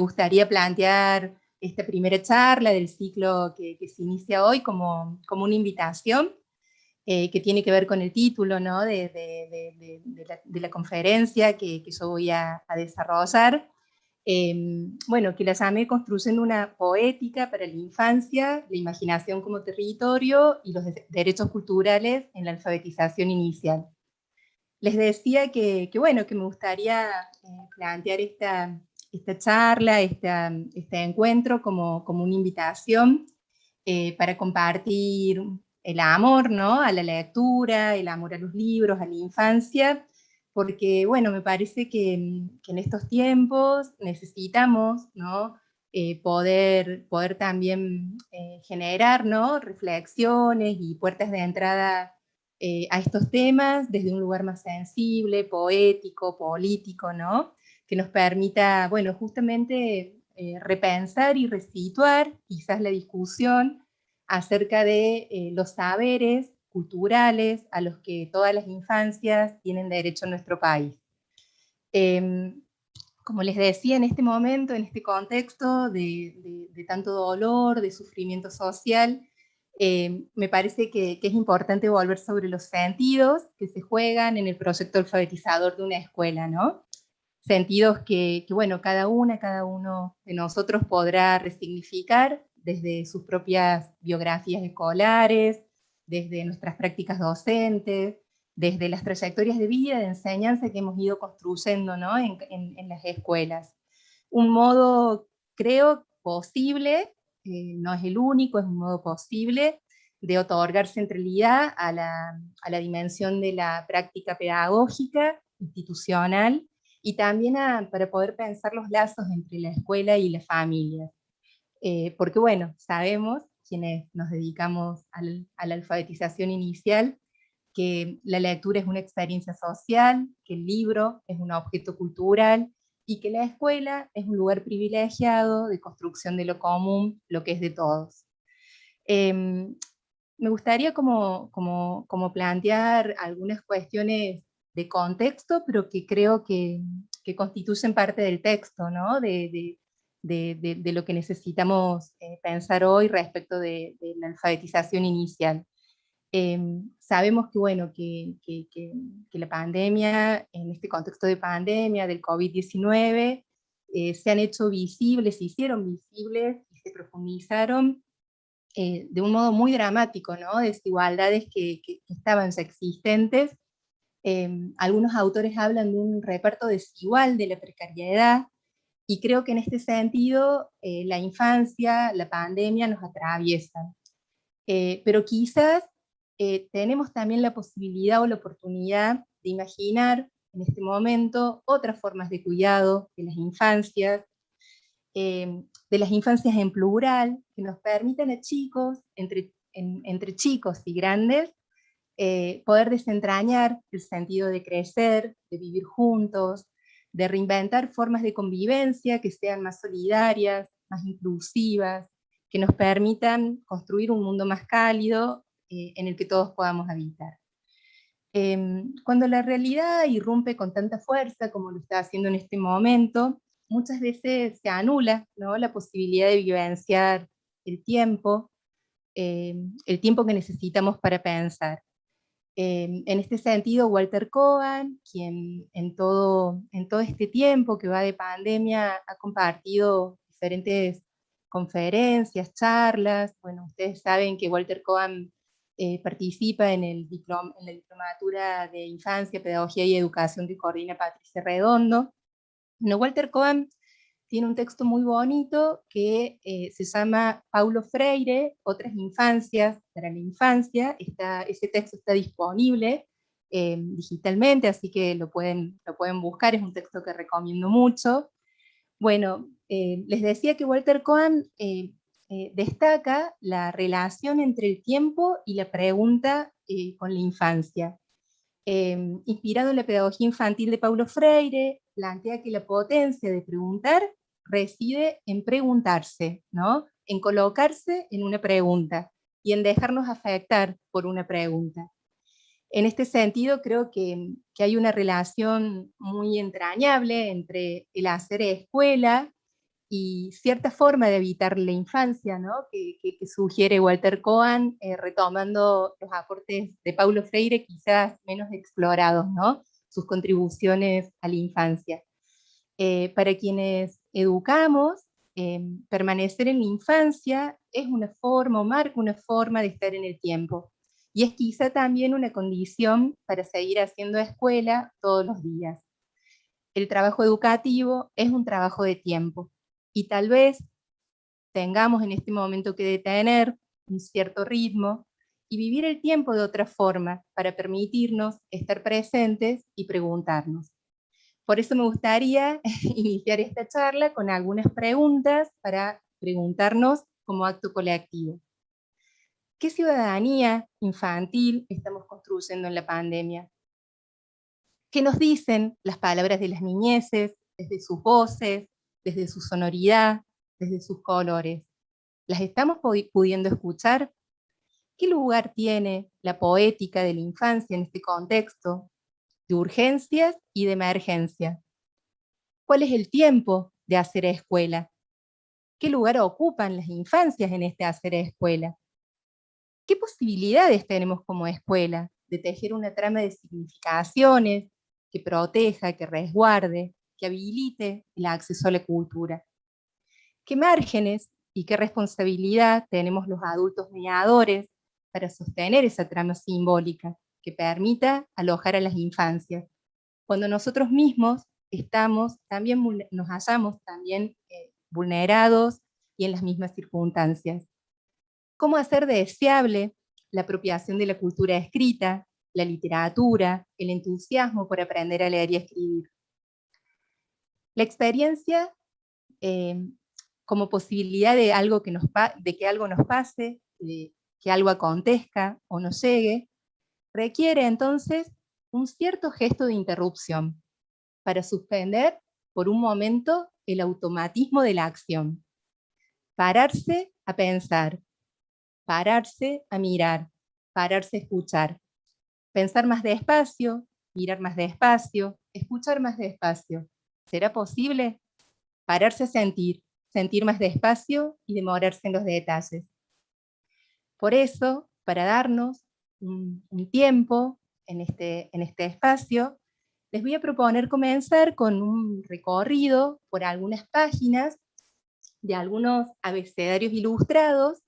gustaría plantear esta primera charla del ciclo que se inicia hoy como una invitación que tiene que ver con el título, ¿no? de la conferencia que yo voy a desarrollar. Bueno, que la llamé Construyendo una poética para la infancia, la imaginación como territorio y los derechos culturales en la alfabetización inicial. Les decía bueno, que me gustaría plantear esta charla, este encuentro como una invitación para compartir el amor, ¿no? A la lectura, el amor a los libros, a la infancia, porque, bueno, me parece que en estos tiempos necesitamos, ¿no? Poder también generar, ¿no? Reflexiones y puertas de entrada a estos temas desde un lugar más sensible, poético, político, ¿no? Que nos permita, bueno, justamente repensar y resituar quizás la discusión acerca de los saberes culturales a los que todas las infancias tienen derecho en nuestro país. Como les decía, en este momento, en este contexto de tanto dolor, de sufrimiento social, me parece que es importante volver sobre los sentidos que se juegan en el proyecto alfabetizador de una escuela, ¿no? Sentidos bueno, cada uno de nosotros podrá resignificar desde sus propias biografías escolares, desde nuestras prácticas docentes, desde las trayectorias de vida, de enseñanza que hemos ido construyendo, ¿no? en las escuelas. Un modo, creo, posible, no es el único, es un modo posible de otorgar centralidad a la dimensión de la práctica pedagógica, institucional, y también para poder pensar los lazos entre la escuela y las familias. Porque bueno, sabemos, quienes nos dedicamos a la alfabetización inicial, que la lectura es una experiencia social, que el libro es un objeto cultural, y que la escuela es un lugar privilegiado de construcción de lo común, lo que es de todos. Me gustaría como plantear algunas cuestiones de contexto, pero que creo que constituyen parte del texto, ¿no? De lo que necesitamos pensar hoy respecto de la alfabetización inicial. Sabemos que, bueno, que la pandemia, en este contexto de pandemia del COVID-19, se han hecho visibles, se hicieron visibles y se profundizaron de un modo muy dramático, ¿no? Desigualdades que estaban ya existentes. Algunos autores hablan de un reparto desigual de la precariedad, y creo que en este sentido la infancia, la pandemia nos atraviesan. Pero quizás tenemos también la posibilidad o la oportunidad de imaginar en este momento otras formas de cuidado de las infancias en plural, que nos permitan a chicos, entre chicos y grandes, poder desentrañar el sentido de crecer, de vivir juntos, de reinventar formas de convivencia que sean más solidarias, más inclusivas, que nos permitan construir un mundo más cálido en el que todos podamos habitar. Cuando la realidad irrumpe con tanta fuerza como lo está haciendo en este momento, muchas veces se anula, ¿no? La posibilidad de vivenciar el tiempo que necesitamos para pensar. En este sentido, Walter Cohen, quien en todo este tiempo que va de pandemia ha compartido diferentes conferencias, charlas. Bueno, ustedes saben que Walter Cohen participa en la diplomatura de Infancia, Pedagogía y Educación que coordina Patricia Redondo. Bueno, Walter Cohen tiene un texto muy bonito que se llama Paulo Freire, Otras infancias para la infancia. Ese texto está disponible digitalmente, así que lo pueden buscar, es un texto que recomiendo mucho. Bueno, les decía que Walter Cohen destaca la relación entre el tiempo y la pregunta con la infancia. Inspirado en la pedagogía infantil de Paulo Freire, plantea que la potencia de preguntar reside en preguntarse, ¿no? En colocarse en una pregunta y en dejarnos afectar por una pregunta. En este sentido, creo que hay una relación muy entrañable entre el hacer escuela y cierta forma de evitar la infancia, ¿no? que sugiere Walter Cohen, retomando los aportes de Paulo Freire, quizás menos explorados, ¿no? Sus contribuciones a la infancia. Para quienes educamos, permanecer en la infancia es una forma, o marca una forma de estar en el tiempo. Y es quizá también una condición para seguir haciendo escuela todos los días. El trabajo educativo es un trabajo de tiempo. Y tal vez tengamos en este momento que detener un cierto ritmo y vivir el tiempo de otra forma para permitirnos estar presentes y preguntarnos. Por eso me gustaría iniciar esta charla con algunas preguntas para preguntarnos como acto colectivo. ¿Qué ciudadanía infantil estamos construyendo en la pandemia? ¿Qué nos dicen las palabras de las niñeces, desde sus voces, desde su sonoridad, desde sus colores? ¿Las estamos pudiendo escuchar? ¿Qué lugar tiene la poética de la infancia en este contexto de urgencias y de emergencia? ¿Cuál es el tiempo de hacer escuela? ¿Qué lugar ocupan las infancias en este hacer escuela? ¿Qué posibilidades tenemos como escuela de tejer una trama de significaciones que proteja, que resguarde, que habilite el acceso a la cultura? ¿Qué márgenes y qué responsabilidad tenemos los adultos mediadores para sostener esa trama simbólica que permita alojar a las infancias, cuando nosotros mismos estamos también, nos hallamos también vulnerados y en las mismas circunstancias? ¿Cómo hacer deseable la apropiación de la cultura escrita, la literatura, el entusiasmo por aprender a leer y escribir? La experiencia como posibilidad de, algo que de que algo nos pase, de que algo acontezca o nos llegue, requiere entonces un cierto gesto de interrupción para suspender por un momento el automatismo de la acción. Pararse a pensar, pararse a mirar, pararse a escuchar. Pensar más despacio, mirar más despacio, escuchar más despacio. ¿Será posible? Pararse a sentir, sentir más despacio y demorarse en los detalles. Por eso, para darnos un tiempo en este espacio, les voy a proponer comenzar con un recorrido por algunas páginas de algunos abecedarios ilustrados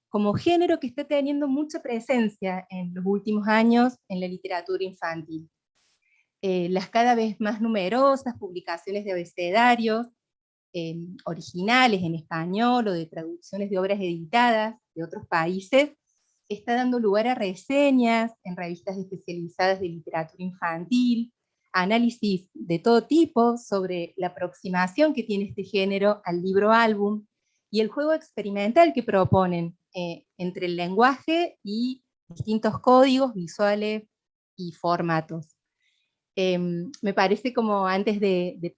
como género que está teniendo mucha presencia en los últimos años en la literatura infantil. Las cada vez más numerosas publicaciones de abecedarios originales en español o de traducciones de obras editadas de otros países, está dando lugar a reseñas en revistas especializadas de literatura infantil, análisis de todo tipo sobre la aproximación que tiene este género al libro álbum y el juego experimental que proponen entre el lenguaje y distintos códigos visuales y formatos. Me parece como antes de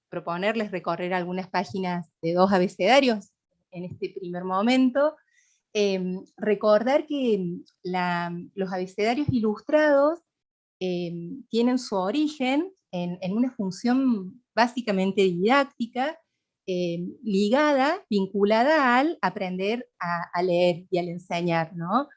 proponerles recorrer algunas páginas de dos abecedarios en este primer momento, recordar que los abecedarios ilustrados tienen su origen en una función básicamente didáctica, ligada, vinculada al aprender a leer y al enseñar, ¿no?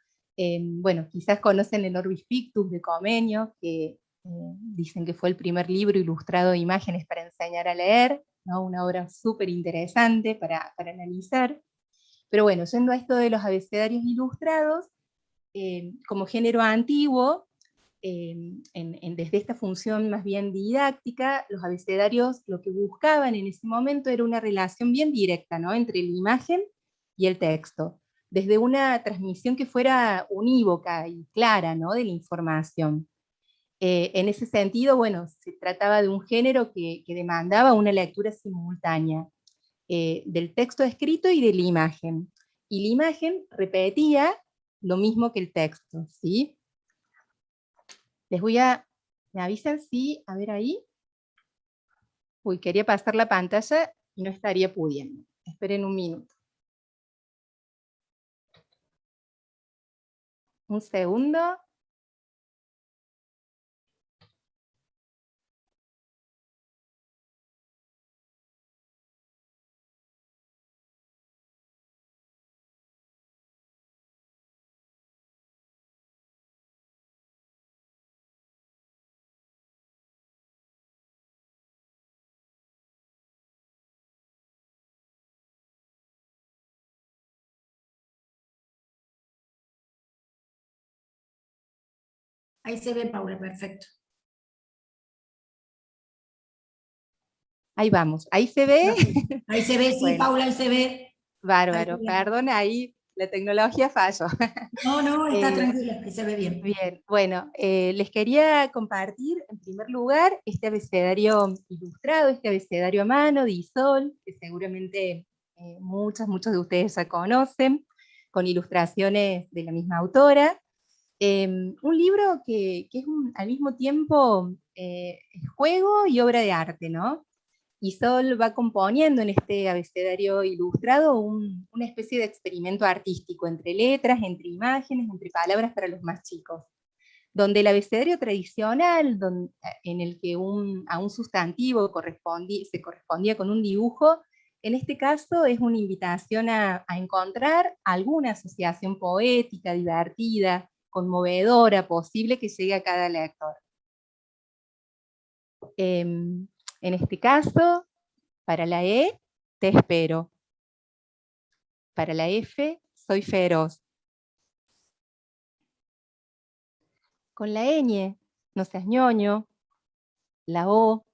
Bueno, quizás conocen el Orbis Pictus de Comenio, que dicen que fue el primer libro ilustrado de imágenes para enseñar a leer, ¿no? Una obra súper interesante para analizar. Pero bueno, yendo a esto de los abecedarios ilustrados, como género antiguo, desde esta función más bien didáctica, los abecedarios lo que buscaban en ese momento era una relación bien directa, ¿no? Entre la imagen y el texto, desde una transmisión que fuera unívoca y clara, ¿no? De la información. En ese sentido, bueno, se trataba de un género que demandaba una lectura simultánea del texto escrito y de la imagen. Y la imagen repetía lo mismo que el texto, ¿sí? Les voy a, me avisan si, a ver ahí. Uy, quería pasar la pantalla y no estaría pudiendo. Esperen un minuto. Un segundo. Ahí se ve, Paula, perfecto. Ahí vamos, ahí se ve. Ahí se ve, sí, Bueno, Paula, ahí se ve. bárbaro, perdón, ahí la tecnología falló. No, está Eh, tranquila, ahí se ve bien. Bien, bueno, les quería compartir en primer lugar este abecedario ilustrado, este abecedario a mano de Isol, que seguramente muchos de ustedes ya conocen, con ilustraciones de la misma autora. Un libro que es al mismo tiempo juego y obra de arte, ¿no? Isol va componiendo en este abecedario ilustrado una especie de experimento artístico entre letras, entre imágenes, entre palabras para los más chicos, donde el abecedario tradicional, en el que a un sustantivo se correspondía con un dibujo, en este caso es una invitación a encontrar alguna asociación poética, divertida, conmovedora, posible que llegue a cada lector. En este caso, para la E, te espero. Para la F, soy feroz. Con la ñ, no seas ñoño. La O,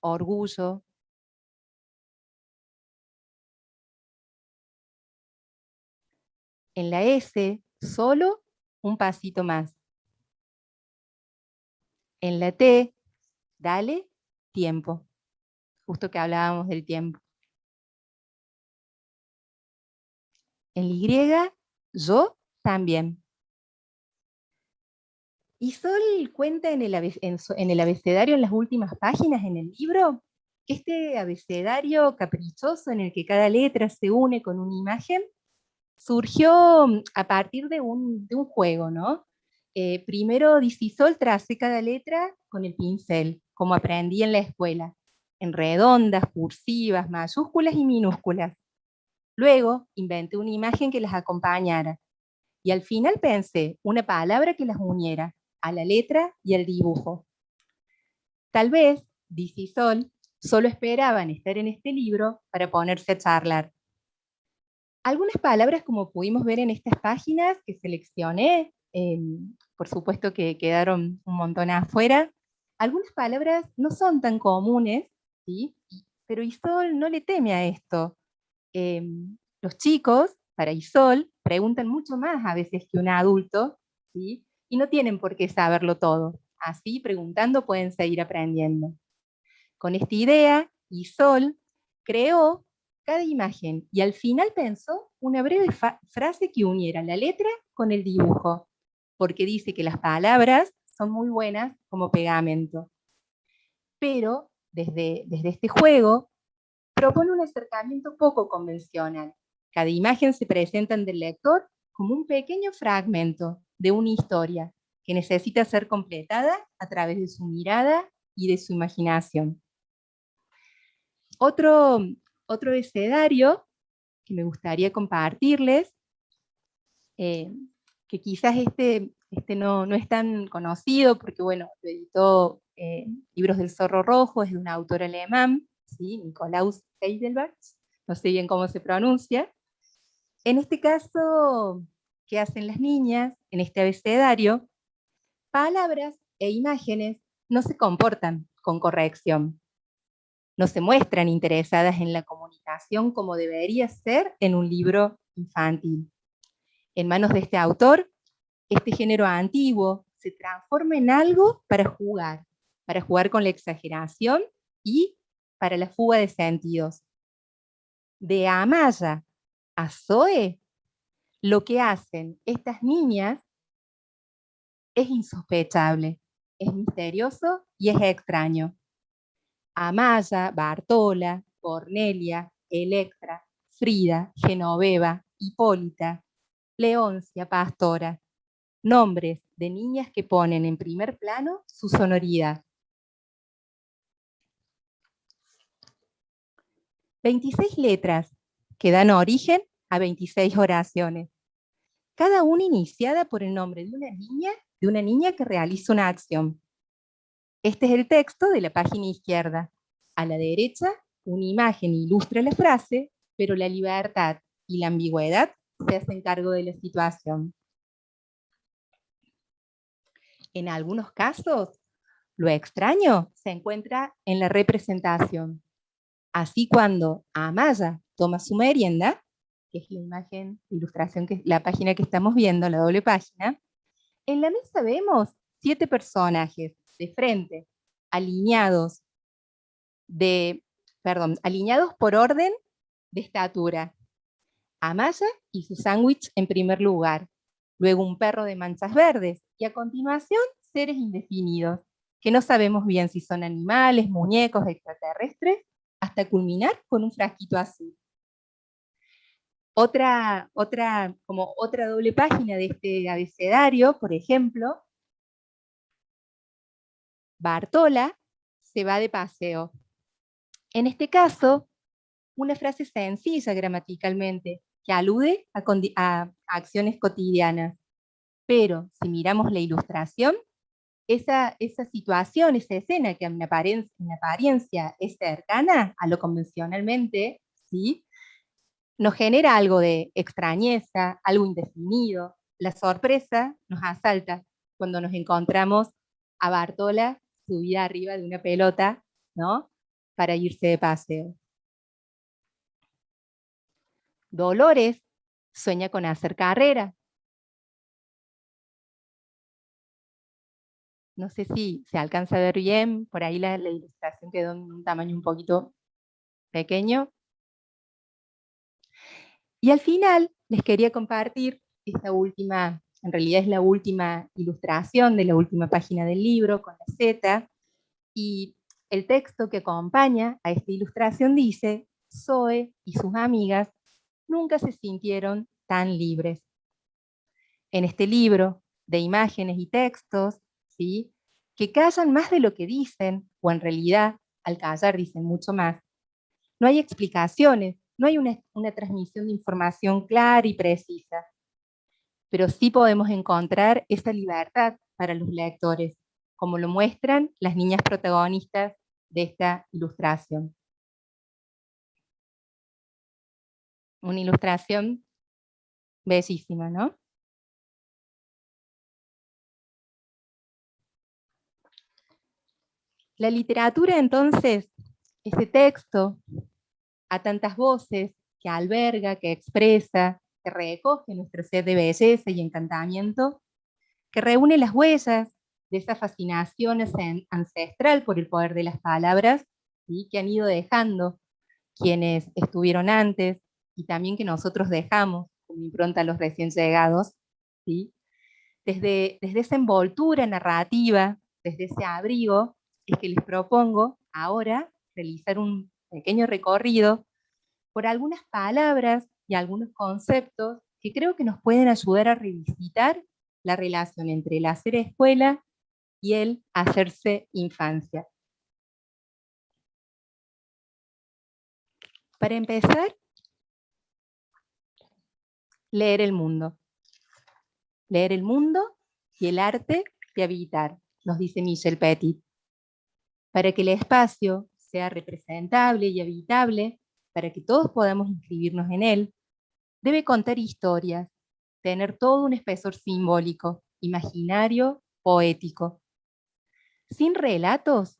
orgullo. En la S, solo un pasito más. En la T, dale, tiempo. Justo que hablábamos del tiempo. En la Y, yo también. Y Sol cuenta en el abecedario, en las últimas páginas, en el libro, que este abecedario caprichoso en el que cada letra se une con una imagen, surgió a partir de un juego, ¿no? Primero dice Sol tracé cada letra con el pincel, como aprendí en la escuela, en redondas, cursivas, mayúsculas y minúsculas. Luego inventé una imagen que las acompañara. Y al final pensé una palabra que las uniera a la letra y al dibujo. Tal vez, dice Sol, solo esperaban estar en este libro para ponerse a charlar. Algunas palabras, como pudimos ver en estas páginas que seleccioné, por supuesto que quedaron un montón afuera, algunas palabras no son tan comunes, ¿sí? Pero Isol no le teme a esto. Los chicos, para Isol, preguntan mucho más a veces que un adulto, ¿sí? Y no tienen por qué saberlo todo. Así, preguntando, pueden seguir aprendiendo. Con esta idea, Isol creó cada imagen y al final pensó una breve frase que uniera la letra con el dibujo, porque dice que las palabras son muy buenas como pegamento. Pero desde este juego propone un acercamiento poco convencional. Cada imagen se presenta ante el lector como un pequeño fragmento de una historia que necesita ser completada a través de su mirada y de su imaginación. Otro abecedario que me gustaría compartirles, que quizás este no es tan conocido porque, bueno, lo editó Libros del Zorro Rojo, es de un autor alemán, ¿sí? Nikolaus Heidelberg, no sé bien cómo se pronuncia. En este caso, ¿qué hacen las niñas? En este abecedario, palabras e imágenes no se comportan con corrección. No se muestran interesadas en la comunicación como debería ser en un libro infantil. En manos de este autor, este género antiguo se transforma en algo para jugar con la exageración y para la fuga de sentidos. De Amaya a Zoe, lo que hacen estas niñas es insospechable, es misterioso y es extraño. Amaya, Bartola, Cornelia, Electra, Frida, Genoveva, Hipólita, Leoncia, Pastora, nombres de niñas que ponen en primer plano su sonoridad. 26 letras que dan origen a 26 oraciones, cada una iniciada por el nombre de una niña que realiza una acción. Este es el texto de la página izquierda. A la derecha, una imagen ilustra la frase, pero la libertad y la ambigüedad se hacen cargo de la situación. En algunos casos, lo extraño se encuentra en la representación. Así cuando Amaya toma su merienda, que es la imagen, ilustración, que la página que estamos viendo, la doble página, en la mesa vemos 7 personajes de frente, alineados, alineados por orden de estatura. Amaya y su sándwich en primer lugar, luego un perro de manchas verdes y a continuación seres indefinidos, que no sabemos bien si son animales, muñecos, extraterrestres, hasta culminar con un frasquito azul. Otra doble página de este abecedario, por ejemplo, Bartola se va de paseo. En este caso, una frase sencilla gramaticalmente, que alude a acciones cotidianas. Pero si miramos la ilustración, esa situación, esa escena que en apariencia es cercana a lo convencionalmente, ¿sí?, nos genera algo de extrañeza, algo indefinido. La sorpresa nos asalta cuando nos encontramos a Bartola subida arriba de una pelota, ¿no?, para irse de paseo. Dolores sueña con hacer carrera. No sé si se alcanza a ver bien, por ahí la ilustración quedó en un tamaño un poquito pequeño. Y al final les quería compartir esta última, en realidad es la última ilustración de la última página del libro con la Z, y el texto que acompaña a esta ilustración dice: Zoe y sus amigas nunca se sintieron tan libres. En este libro de imágenes y textos, ¿sí?, que callan más de lo que dicen, o en realidad al callar dicen mucho más, no hay explicaciones, no hay una transmisión de información clara y precisa, pero sí podemos encontrar esa libertad para los lectores, como lo muestran las niñas protagonistas de esta ilustración. Una ilustración bellísima, ¿no? La literatura, entonces, ese texto a tantas voces que alberga, que expresa, que recoge nuestro ser de belleza y encantamiento, que reúne las huellas de esa fascinación ancestral por el poder de las palabras, ¿sí?, que han ido dejando quienes estuvieron antes y también que nosotros dejamos como impronta a los recién llegados, ¿sí? Desde esa envoltura narrativa, desde ese abrigo, es que les propongo ahora realizar un pequeño recorrido por algunas palabras y algunos conceptos que creo que nos pueden ayudar a revisitar la relación entre el hacer escuela y el hacerse infancia. Para empezar, leer el mundo. Leer el mundo y el arte de habitar, nos dice Michel Petit. Para que el espacio sea representable y habitable, para que todos podamos inscribirnos en él, debe contar historias, tener todo un espesor simbólico, imaginario, poético. Sin relatos,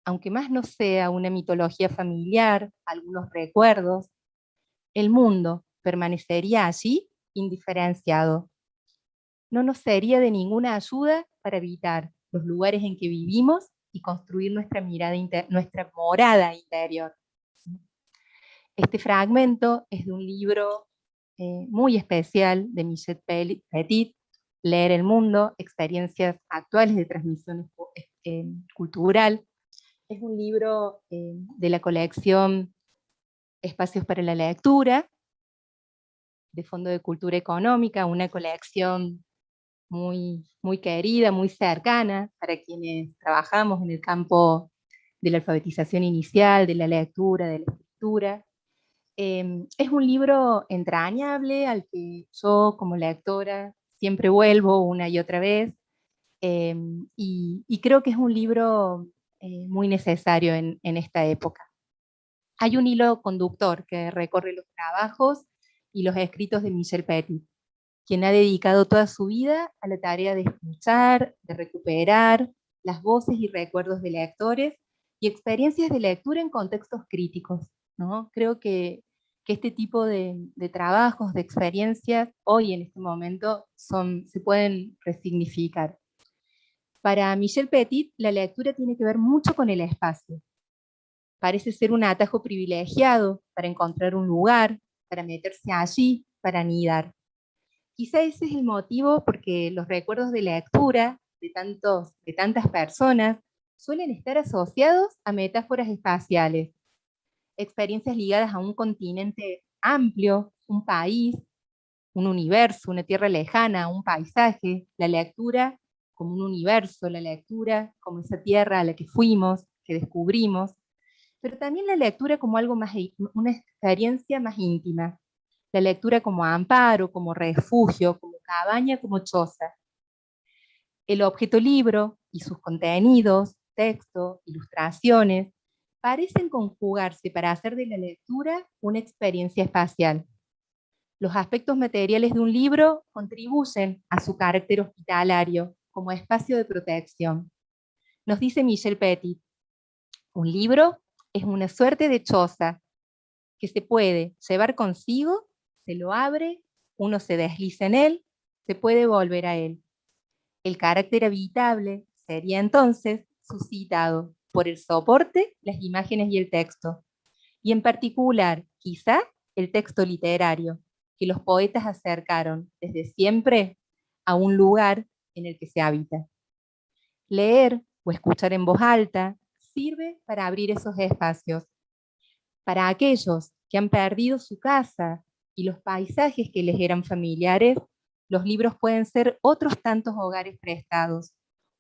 aunque más no sea una mitología familiar, algunos recuerdos, el mundo permanecería allí indiferenciado. No nos sería de ninguna ayuda para evitar los lugares en que vivimos y construir nuestra morada interior. Este fragmento es de un libro muy especial de Michel Petit, Leer el mundo, experiencias actuales de transmisión cultural. Es un libro de la colección Espacios para la Lectura, de Fondo de Cultura Económica, una colección muy, muy querida, muy cercana para quienes trabajamos en el campo de la alfabetización inicial, de la lectura, de la escritura. Es un libro entrañable al que yo como lectora siempre vuelvo una y otra vez, y creo que es un libro muy necesario en esta época. Hay un hilo conductor que recorre los trabajos y los escritos de Michel Petit. quien ha dedicado toda su vida a la tarea de escuchar, de recuperar las voces y recuerdos de lectores y experiencias de lectura en contextos críticos, ¿no? Creo que este tipo de trabajos, de experiencias, hoy en este momento se pueden resignificar. Para Michel Petit, la lectura tiene que ver mucho con el espacio. Parece ser un atajo privilegiado para encontrar un lugar, para meterse allí, para anidar. Quizá ese es el motivo porque los recuerdos de lectura de tantas personas suelen estar asociados a metáforas espaciales, experiencias ligadas a un continente amplio, un país, un universo, una tierra lejana, un paisaje, la lectura como un universo, la lectura como esa tierra a la que fuimos, que descubrimos, pero también la lectura como algo más, una experiencia más íntima, la lectura como amparo, como refugio, como cabaña, como choza. El objeto libro y sus contenidos, texto, ilustraciones, parecen conjugarse para hacer de la lectura una experiencia espacial. Los aspectos materiales de un libro contribuyen a su carácter hospitalario como espacio de protección. Nos dice Michel Petit, un libro es una suerte de choza que se puede llevar consigo, se lo abre, uno se desliza en él, se puede volver a él. El carácter habitable sería entonces suscitado por el soporte, las imágenes y el texto, y en particular, quizá, el texto literario, que los poetas acercaron desde siempre a un lugar en el que se habita. Leer o escuchar en voz alta sirve para abrir esos espacios. Para aquellos que han perdido su casa y los paisajes que les eran familiares, los libros pueden ser otros tantos hogares prestados,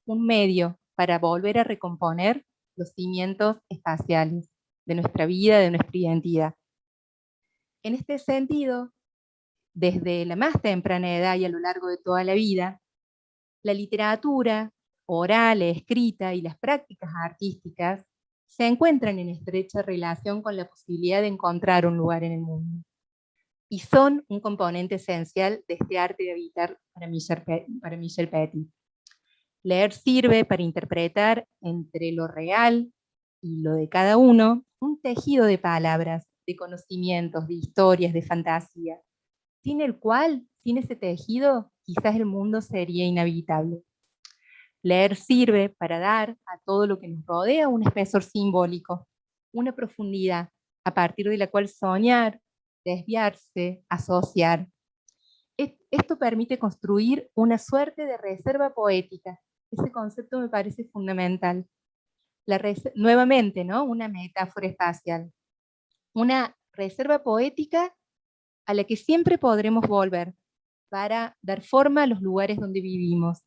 un medio para volver a recomponer los cimientos espaciales de nuestra vida, de nuestra identidad. En este sentido, desde la más temprana edad y a lo largo de toda la vida, la literatura oral, escrita y las prácticas artísticas se encuentran en estrecha relación con la posibilidad de encontrar un lugar en el mundo. Y son un componente esencial de este arte de habitar para Michel Petit. Leer sirve para interpretar entre lo real y lo de cada uno un tejido de palabras, de conocimientos, de historias, de fantasía, sin el cual, sin ese tejido, quizás el mundo sería inhabitable. Leer sirve para dar a todo lo que nos rodea un espesor simbólico, una profundidad a partir de la cual soñar, desviarse, asociar. Esto permite construir una suerte de reserva poética. Ese concepto me parece fundamental. Nuevamente, ¿no? Una metáfora espacial. Una reserva poética a la que siempre podremos volver para dar forma a los lugares donde vivimos,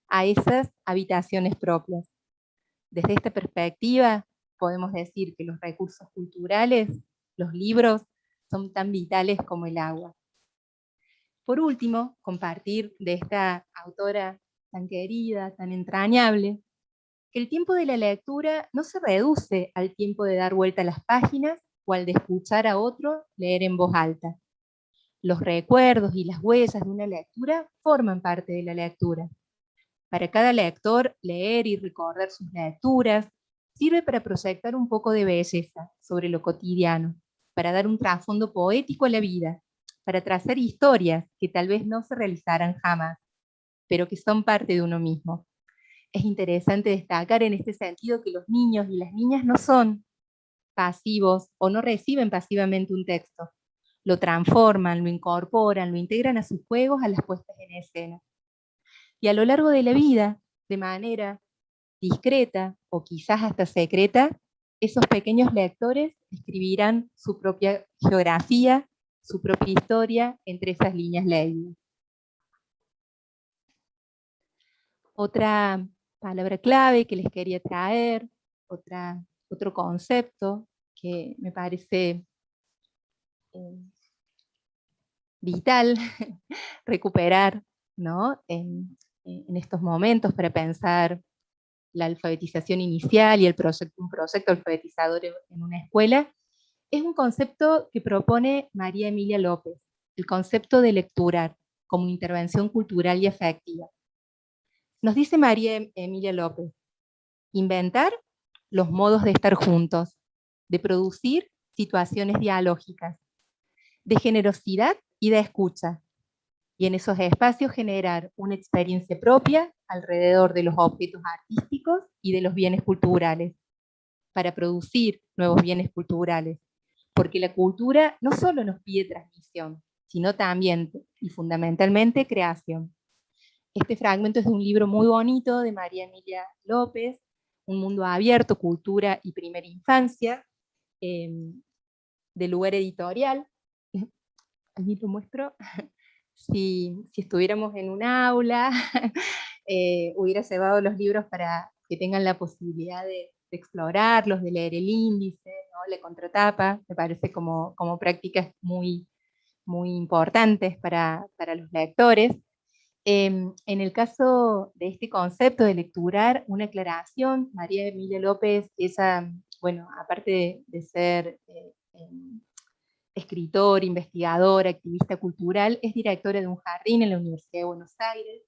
a esas habitaciones propias. Desde esta perspectiva, podemos decir que los recursos culturales, los libros, son tan vitales como el agua. Por último, compartir de esta autora tan querida, tan entrañable, que el tiempo de la lectura no se reduce al tiempo de dar vuelta a las páginas o al de escuchar a otro leer en voz alta. Los recuerdos y las huellas de una lectura forman parte de la lectura. Para cada lector, leer y recordar sus lecturas sirve para proyectar un poco de belleza sobre lo cotidiano, para dar un trasfondo poético a la vida, para trazar historias que tal vez no se realizarán jamás, pero que son parte de uno mismo. Es interesante destacar en este sentido que los niños y las niñas no son pasivos o no reciben pasivamente un texto. Lo transforman, lo incorporan, lo integran a sus juegos, a las puestas en escena. Y a lo largo de la vida, de manera discreta o quizás hasta secreta, esos pequeños lectores escribirán su propia geografía, su propia historia entre esas líneas leídas. Otra palabra clave que les quería traer, otro concepto que me parece vital recuperar, ¿no? en estos momentos para pensar la alfabetización inicial y un proyecto alfabetizador en una escuela, es un concepto que propone María Emilia López, el concepto de lecturar. como intervención cultural y afectiva. Nos dice María Emilia López: inventar los modos de estar juntos, de producir situaciones dialógicas, de generosidad y de escucha, y en esos espacios generar una experiencia propia alrededor de los objetos artísticos y de los bienes culturales, para producir nuevos bienes culturales, porque la cultura no solo nos pide transmisión, sino también y fundamentalmente creación. Este fragmento es de un libro muy bonito de María Emilia López, Un mundo abierto, cultura y primera infancia, de Lugar Editorial. Aquí lo muestro. Si estuviéramos en un aula, hubiera llevado los libros para que tengan la posibilidad de explorarlos, de leer el índice, ¿no? La contratapa, me parece como prácticas muy, muy importantes para los lectores. En el caso de este concepto de lecturar, una aclaración: María Emilia López, ella, bueno, aparte de ser escritor, investigador, activista cultural, es directora de un jardín en la Universidad de Buenos Aires.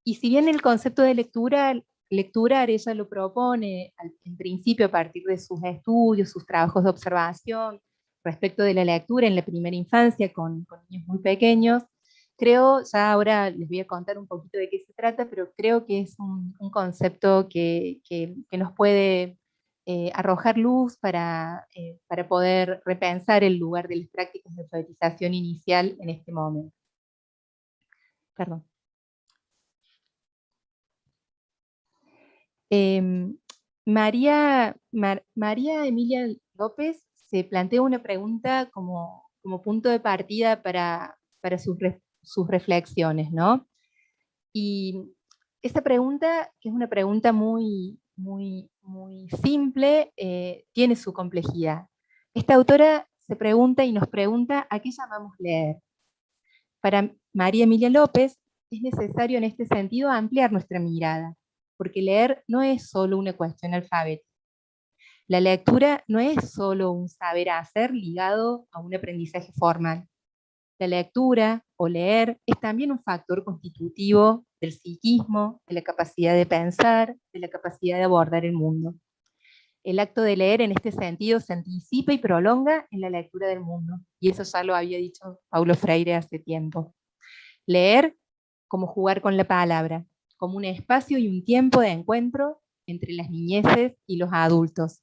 Y si bien el concepto de lecturar ella lo propone en principio a partir de sus estudios, sus trabajos de observación respecto de la lectura en la primera infancia con niños muy pequeños, creo, ya ahora les voy a contar un poquito de qué se trata, pero creo que es un concepto que nos puede arrojar luz para poder repensar el lugar de las prácticas de alfabetización inicial en este momento. Perdón. María Emilia López se plantea una pregunta como punto de partida para sus reflexiones, ¿no? Y esta pregunta, que es una pregunta muy, muy, muy simple, tiene su complejidad. Esta autora se pregunta y nos pregunta a qué llamamos leer. Para María Emilia López es necesario en este sentido ampliar nuestra mirada, porque leer no es solo una cuestión alfabética. La lectura no es solo un saber hacer ligado a un aprendizaje formal. La lectura o leer es también un factor constitutivo del psiquismo, de la capacidad de pensar, de la capacidad de abordar el mundo. El acto de leer en este sentido se anticipa y prolonga en la lectura del mundo, y eso ya lo había dicho Paulo Freire hace tiempo. Leer como jugar con la palabra, como un espacio y un tiempo de encuentro entre las niñeces y los adultos.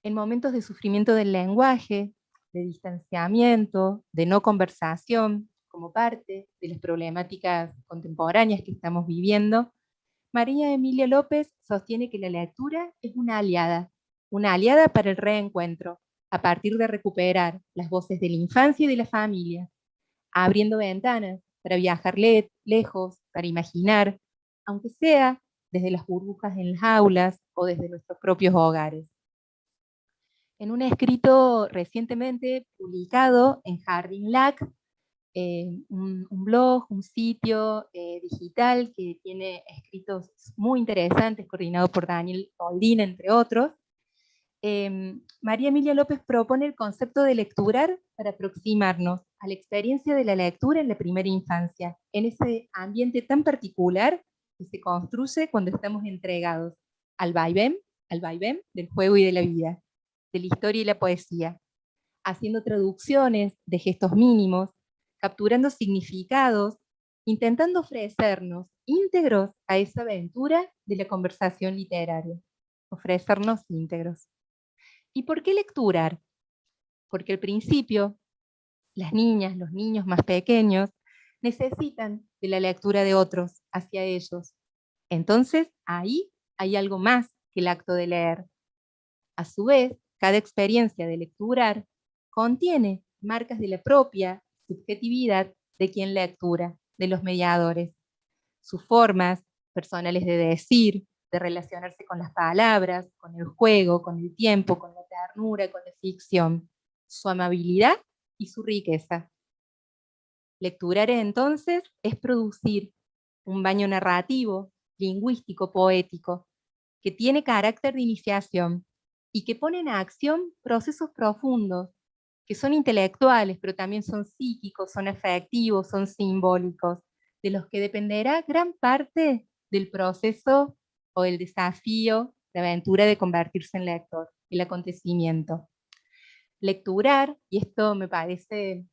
En momentos de sufrimiento del lenguaje, de distanciamiento, de no conversación, como parte de las problemáticas contemporáneas que estamos viviendo, María Emilia López sostiene que la lectura es una aliada para el reencuentro, a partir de recuperar las voces de la infancia y de la familia, abriendo ventanas para viajar lejos, para imaginar, aunque sea desde las burbujas en las aulas o desde nuestros propios hogares. En un escrito recientemente publicado en Jardín Lac, un blog, un sitio digital que tiene escritos muy interesantes, coordinado por Daniel Oldín, entre otros, María Emilia López propone el concepto de lecturar para aproximarnos a la experiencia de la lectura en la primera infancia, en ese ambiente tan particular que se construye cuando estamos entregados al vaivén del juego y de la vida, de la historia y la poesía, haciendo traducciones de gestos mínimos, capturando significados, intentando ofrecernos íntegros a esa aventura de la conversación literaria, ofrecernos íntegros. ¿Y por qué lecturar? Porque al principio, las niñas, los niños más pequeños, necesitan de la lectura de otros hacia ellos. Entonces, ahí hay algo más que el acto de leer. A su vez, cada experiencia de lecturar contiene marcas de la propia subjetividad de quien lectura, de los mediadores, sus formas personales de decir, de relacionarse con las palabras, con el juego, con el tiempo, con la ternura, con la ficción, su amabilidad y su riqueza. Lecturar entonces es producir un baño narrativo, lingüístico, poético, que tiene carácter de iniciación y que pone en acción procesos profundos que son intelectuales, pero también son psíquicos, son afectivos, son simbólicos, de los que dependerá gran parte del proceso o el desafío, la aventura de convertirse en lector, el acontecimiento. Lecturar, y esto me parece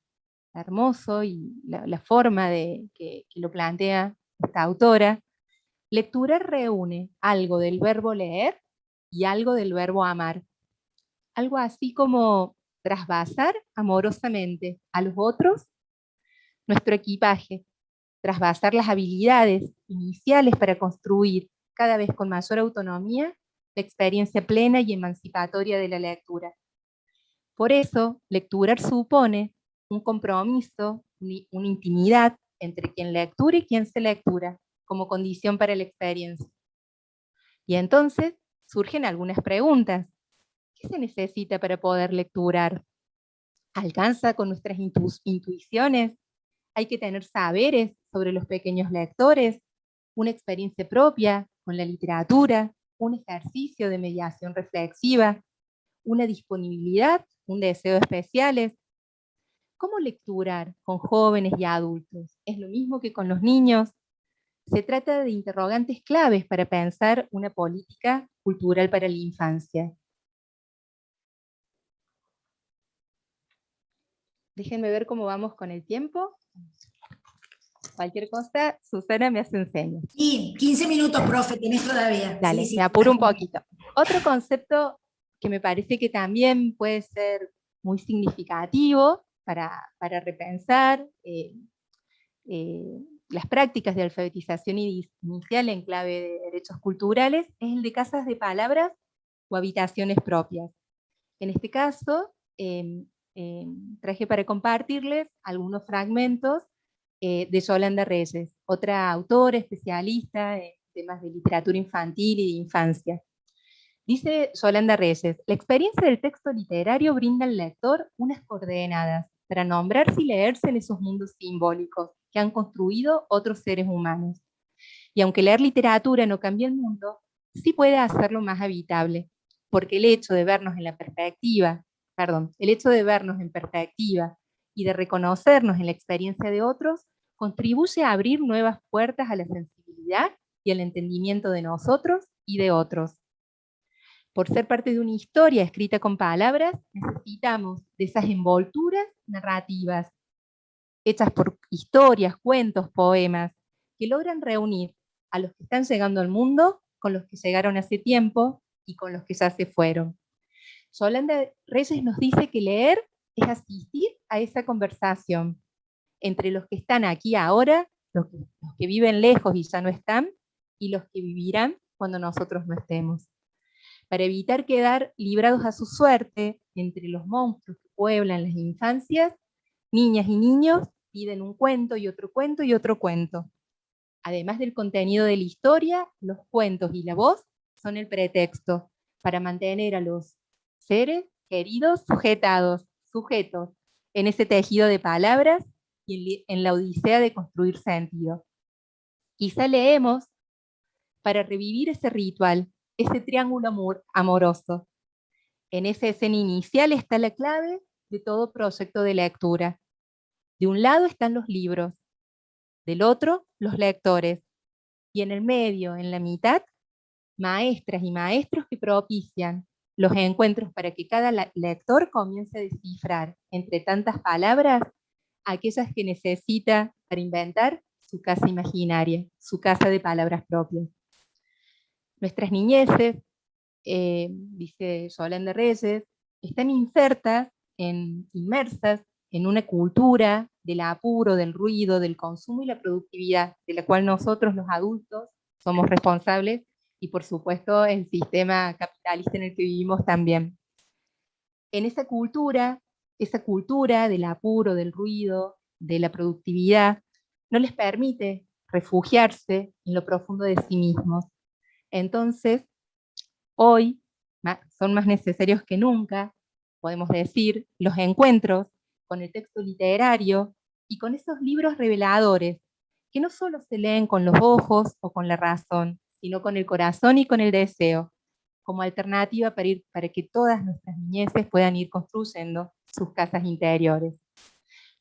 hermoso, y la forma de que lo plantea esta autora, lecturar reúne algo del verbo leer y algo del verbo amar. Algo así como trasvasar amorosamente a los otros nuestro equipaje, trasvasar las habilidades iniciales para construir cada vez con mayor autonomía la experiencia plena y emancipatoria de la lectura. Por eso, lecturar supone un compromiso, una intimidad entre quien lectura y quien se lectura, como condición para la experiencia. Y entonces surgen algunas preguntas. ¿Qué se necesita para poder lecturar? ¿Alcanza con nuestras intuiciones? ¿Hay que tener saberes sobre los pequeños lectores? ¿Una experiencia propia con la literatura? ¿Un ejercicio de mediación reflexiva? ¿Una disponibilidad? ¿Un deseo especiales? ¿Cómo lecturar con jóvenes y adultos? ¿Es lo mismo que con los niños? Se trata de interrogantes claves para pensar una política cultural para la infancia. Déjenme ver cómo vamos con el tiempo. Cualquier cosa, Susana me hace un seña. Y 15 minutos, profe, tenés todavía. Dale, Sí, me apuro un poquito. Otro concepto que me parece que también puede ser muy significativo para repensar las prácticas de alfabetización inicial en clave de derechos culturales es el de casas de palabras o habitaciones propias. En este caso, traje para compartirles algunos fragmentos de Yolanda Reyes, otra autora especialista en temas de literatura infantil y de infancia. Dice Yolanda Reyes, la experiencia del texto literario brinda al lector unas coordenadas para nombrarse y leerse en esos mundos simbólicos que han construido otros seres humanos. Y aunque leer literatura no cambia el mundo, sí puede hacerlo más habitable, porque el hecho de vernos en perspectiva y de reconocernos en la experiencia de otros, contribuye a abrir nuevas puertas a la sensibilidad y al entendimiento de nosotros y de otros. Por ser parte de una historia escrita con palabras, necesitamos de esas envolturas narrativas, hechas por historias, cuentos, poemas, que logran reunir a los que están llegando al mundo con los que llegaron hace tiempo y con los que ya se fueron. Yolanda Reyes nos dice que leer es asistir a esa conversación entre los que están aquí ahora, los que viven lejos y ya no están, y los que vivirán cuando nosotros no estemos. Para evitar quedar librados a su suerte entre los monstruos que pueblan las infancias, niñas y niños piden un cuento y otro cuento y otro cuento. Además del contenido de la historia, los cuentos y la voz son el pretexto para mantener a los seres queridos sujetos en ese tejido de palabras y en la odisea de construir sentido. Quizá leemos para revivir ese ritual, ese triángulo amoroso. En esa escena inicial está la clave de todo proyecto de lectura. De un lado están los libros, del otro los lectores, y en el medio, en la mitad, maestras y maestros que propician los encuentros para que cada lector comience a descifrar entre tantas palabras aquellas que necesita para inventar su casa imaginaria, su casa de palabras propias. Nuestras niñeces, dice Yolanda Reyes, están inmersas en una cultura del apuro, del ruido, del consumo y la productividad, de la cual nosotros los adultos somos responsables, y por supuesto el sistema capitalista en el que vivimos también. En esa cultura del apuro, del ruido, de la productividad, no les permite refugiarse en lo profundo de sí mismos. Entonces, hoy son más necesarios que nunca, podemos decir, los encuentros con el texto literario y con esos libros reveladores, que no solo se leen con los ojos o con la razón, sino con el corazón y con el deseo, como alternativa para que todas nuestras niñeces puedan ir construyendo sus casas interiores.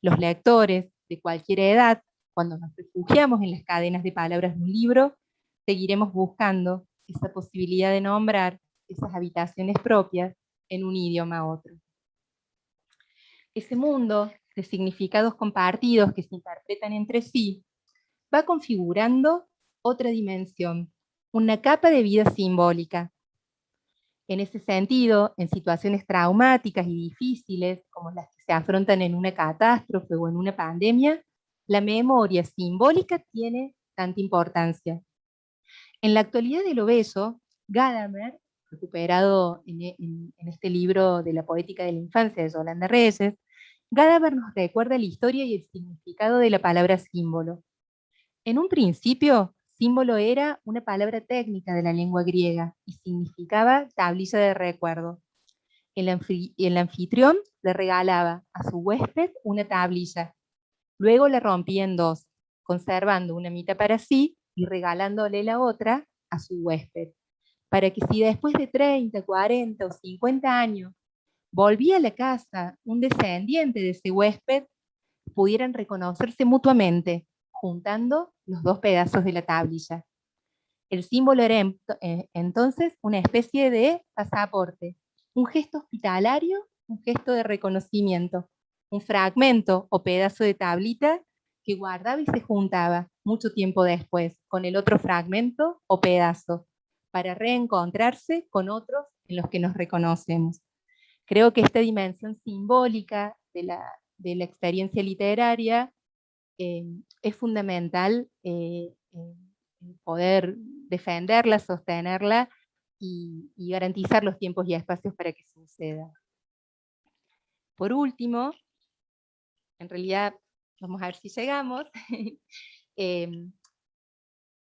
Los lectores de cualquier edad, cuando nos refugiamos en las cadenas de palabras de un libro, seguiremos buscando esa posibilidad de nombrar esas habitaciones propias en un idioma a otro. Ese mundo de significados compartidos que se interpretan entre sí va configurando otra dimensión, una capa de vida simbólica. En ese sentido, en situaciones traumáticas y difíciles, como las que se afrontan en una catástrofe o en una pandemia, la memoria simbólica tiene tanta importancia. En la actualidad de lo bello, Gadamer, recuperado en este libro de la poética de la infancia de Yolanda Reyes, Gadamer nos recuerda la historia y el significado de la palabra símbolo. En un principio, símbolo era una palabra técnica de la lengua griega y significaba tablilla de recuerdo. El anfitrión le regalaba a su huésped una tablilla. Luego la rompía en dos, conservando una mitad para sí y regalándole la otra a su huésped, para que si después de 30, 40 o 50 años volvía a la casa un descendiente de ese huésped, pudieran reconocerse mutuamente, juntando los dos pedazos de la tablilla. El símbolo era entonces una especie de pasaporte, un gesto hospitalario, un gesto de reconocimiento, un fragmento o pedazo de tablita que guardaba y se juntaba mucho tiempo después con el otro fragmento o pedazo para reencontrarse con otros en los que nos reconocemos. Creo que esta dimensión simbólica de la experiencia literaria es fundamental poder defenderla, sostenerla y garantizar los tiempos y espacios para que suceda. Por último, en realidad, vamos a ver si llegamos,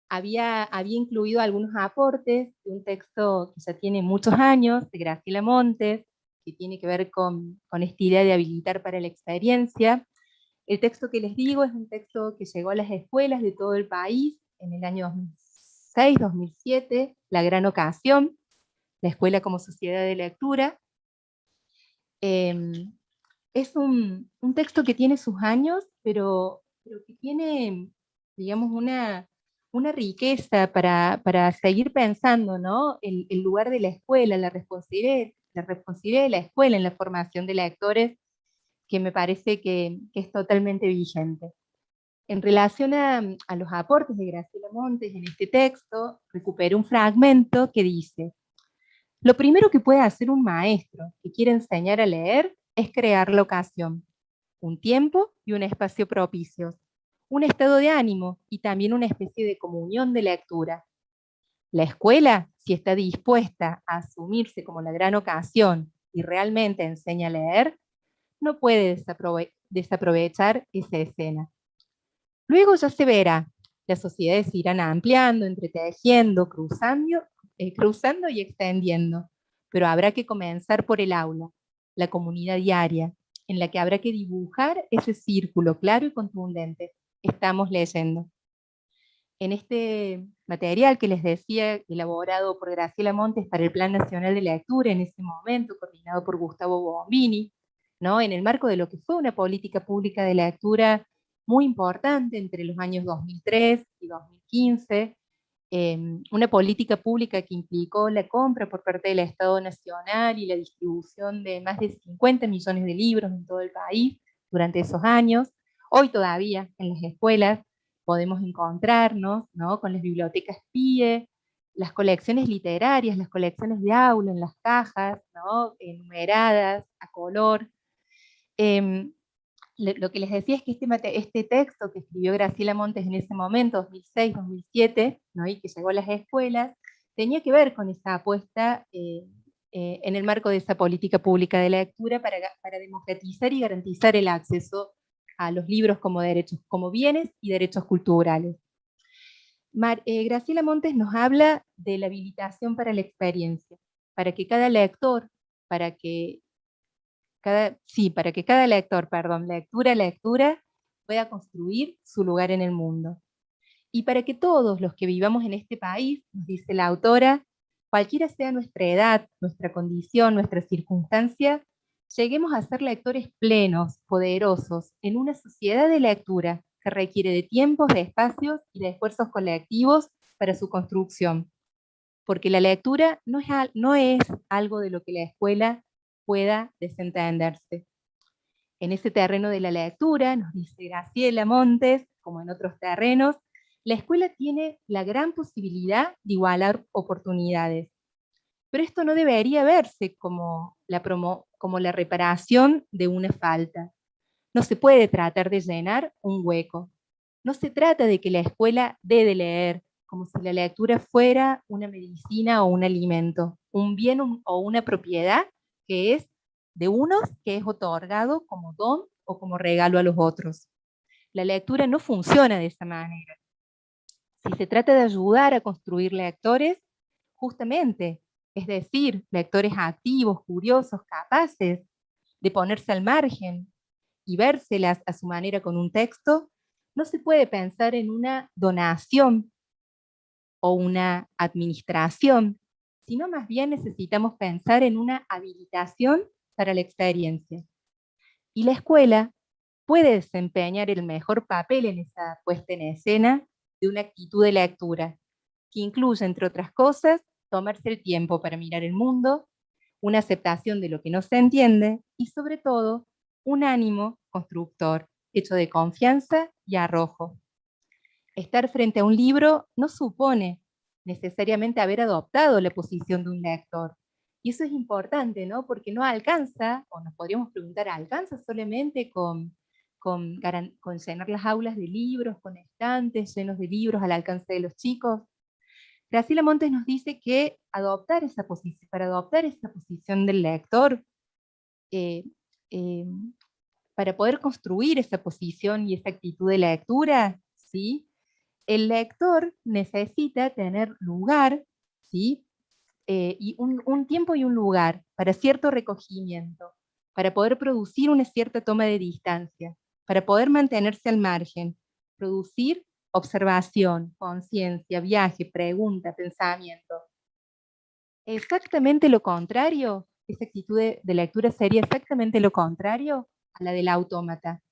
había incluido algunos aportes de un texto que ya tiene muchos años, de Graciela Montes, que tiene que ver con esta idea de habilitar para la experiencia. El texto que les digo es un texto que llegó a las escuelas de todo el país en el año 2006, 2007, La Gran Ocasión, la escuela como sociedad de lectura. Es un texto que tiene sus años, pero que tiene, digamos, una riqueza para seguir pensando, ¿no? El lugar de la escuela, la responsabilidad de la escuela en la formación de lectores, que me parece que es totalmente vigente. En relación a los aportes de Graciela Montes en este texto, recuperé un fragmento que dice: lo primero que puede hacer un maestro que quiere enseñar a leer es crear la ocasión, un tiempo y un espacio propicios, un estado de ánimo y también una especie de comunión de lectura. La escuela, si está dispuesta a asumirse como la gran ocasión y realmente enseña a leer, no puede desaprovechar esa escena. Luego ya se verá, las sociedades se irán ampliando, entretejiendo, cruzando y extendiendo, pero habrá que comenzar por el aula, la comunidad diaria, en la que habrá que dibujar ese círculo claro y contundente. Estamos leyendo. En este material que les decía, elaborado por Graciela Montes para el Plan Nacional de Lectura en ese momento, coordinado por Gustavo Bombini, ¿no? En el marco de lo que fue una política pública de lectura muy importante entre los años 2003 y 2015, una política pública que implicó la compra por parte del Estado Nacional y la distribución de más de 50 millones de libros en todo el país durante esos años. Hoy todavía en las escuelas podemos encontrarnos, ¿no?, con las bibliotecas PIE, las colecciones literarias, las colecciones de aula en las cajas, ¿no?, enumeradas a color. Lo que les decía es que este texto que escribió Graciela Montes en ese momento, 2006-2007, ¿no?, y que llegó a las escuelas, tenía que ver con esa apuesta en el marco de esa política pública de lectura para democratizar y garantizar el acceso a los libros como derechos, como bienes y derechos culturales. Graciela Montes nos habla de la habilitación para la experiencia, para que cada lector, para que cada lector, lectura, pueda construir su lugar en el mundo. Y para que todos los que vivamos en este país, nos dice la autora, cualquiera sea nuestra edad, nuestra condición, nuestra circunstancia, lleguemos a ser lectores plenos, poderosos, en una sociedad de lectura que requiere de tiempos, de espacios y de esfuerzos colectivos para su construcción. Porque la lectura no es algo de lo que la escuela pueda desentenderse. En ese terreno de la lectura, nos dice Graciela Montes, como en otros terrenos, la escuela tiene la gran posibilidad de igualar oportunidades. Pero esto no debería verse como la reparación de una falta. No se puede tratar de llenar un hueco. No se trata de que la escuela dé de leer, como si la lectura fuera una medicina o un alimento, un bien o una propiedad que es de unos, que es otorgado como don o como regalo a los otros. La lectura no funciona de esa manera. Si se trata de ayudar a construir lectores, justamente, es decir, lectores activos, curiosos, capaces de ponerse al margen y vérselas a su manera con un texto, no se puede pensar en una donación o una administración, sino más bien necesitamos pensar en una habilitación para la experiencia. Y la escuela puede desempeñar el mejor papel en esa puesta en escena de una actitud de lectura, que incluye, entre otras cosas, tomarse el tiempo para mirar el mundo, una aceptación de lo que no se entiende y, sobre todo, un ánimo constructor, hecho de confianza y arrojo. Estar frente a un libro no supone necesariamente haber adoptado la posición de un lector. Y eso es importante, ¿no? Porque no alcanza, o nos podríamos preguntar, ¿alcanza solamente con llenar las aulas de libros, con estantes llenos de libros al alcance de los chicos? Graciela Montes nos dice que para adoptar esa posición del lector, eh, eh, para poder construir esa posición y esa actitud de lectura, ¿sí? El lector necesita tener lugar, ¿sí? Y un tiempo y un lugar para cierto recogimiento, para poder producir una cierta toma de distancia, para poder mantenerse al margen, producir observación, conciencia, viaje, pregunta, pensamiento. Exactamente lo contrario, esa actitud de lectura sería exactamente lo contrario a la del autómata.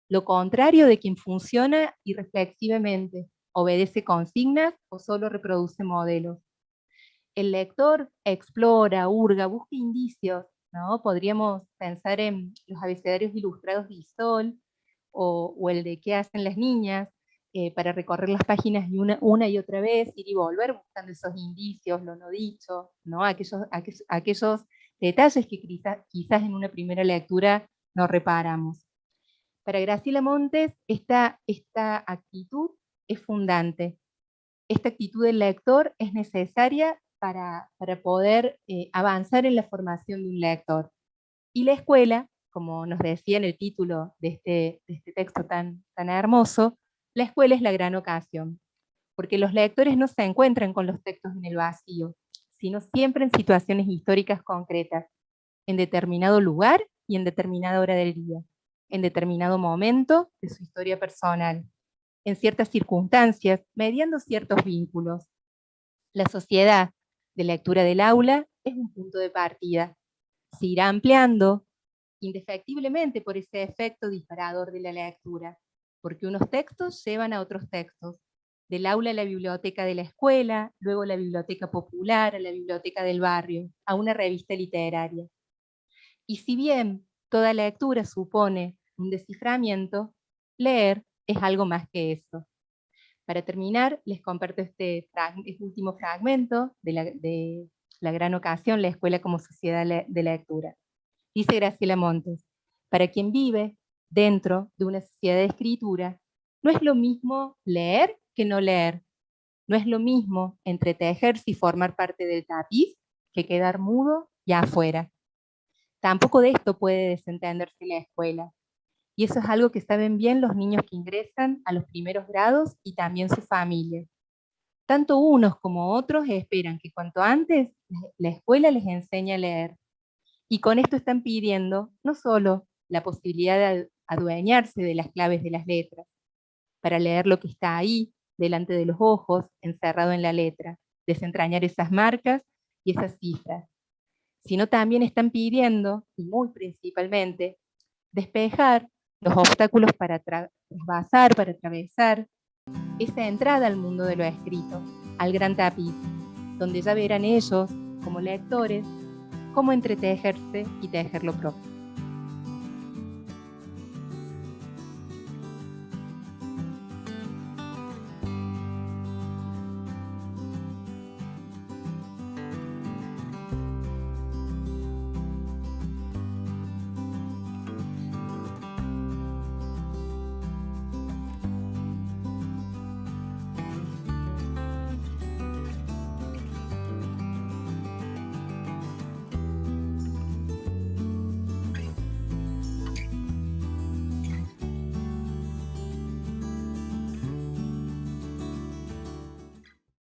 Lo contrario de quien funciona irreflexivamente, obedece consignas o solo reproduce modelos. El lector explora, hurga, busca indicios, ¿no? Podríamos pensar en los abecedarios ilustrados de Isol o el de qué hacen las niñas, para recorrer las páginas y una y otra vez, ir y volver buscando esos indicios, lo no dicho, ¿no? Aquellos detalles que quizás en una primera lectura no reparamos. Para Graciela Montes, esta actitud es fundante. Esta actitud del lector es necesaria para poder avanzar en la formación de un lector. Y la escuela, como nos decía en el título de este texto tan hermoso, la escuela es la gran ocasión, porque los lectores no se encuentran con los textos en el vacío, sino siempre en situaciones históricas concretas, en determinado lugar y en determinada hora del día, en determinado momento de su historia personal, en ciertas circunstancias, mediando ciertos vínculos. La sociedad de lectura del aula es un punto de partida. Se irá ampliando indefectiblemente por ese efecto disparador de la lectura, porque unos textos llevan a otros textos, del aula a la biblioteca de la escuela, luego a la biblioteca popular, a la biblioteca del barrio, a una revista literaria. Y si bien toda lectura supone un desciframiento, leer es algo más que eso. Para terminar, les comparto este último fragmento de la gran ocasión, la escuela como sociedad de lectura. Dice Graciela Montes, para quien vive dentro de una sociedad de escritura, no es lo mismo leer que no leer. No es lo mismo entretejerse y formar parte del tapiz que quedar mudo y afuera. Tampoco de esto puede desentenderse la escuela. Y eso es algo que saben bien los niños que ingresan a los primeros grados y también sus familias. Tanto unos como otros esperan que cuanto antes la escuela les enseñe a leer. Y con esto están pidiendo no solo la posibilidad de adueñarse de las claves de las letras, para leer lo que está ahí, delante de los ojos, encerrado en la letra, desentrañar esas marcas y esas cifras, sino también están pidiendo, y muy principalmente, despejar los obstáculos para pasar, para atravesar esa entrada al mundo de lo escrito, al gran tapiz, donde ya verán ellos, como lectores, cómo entretejerse y tejer lo propio.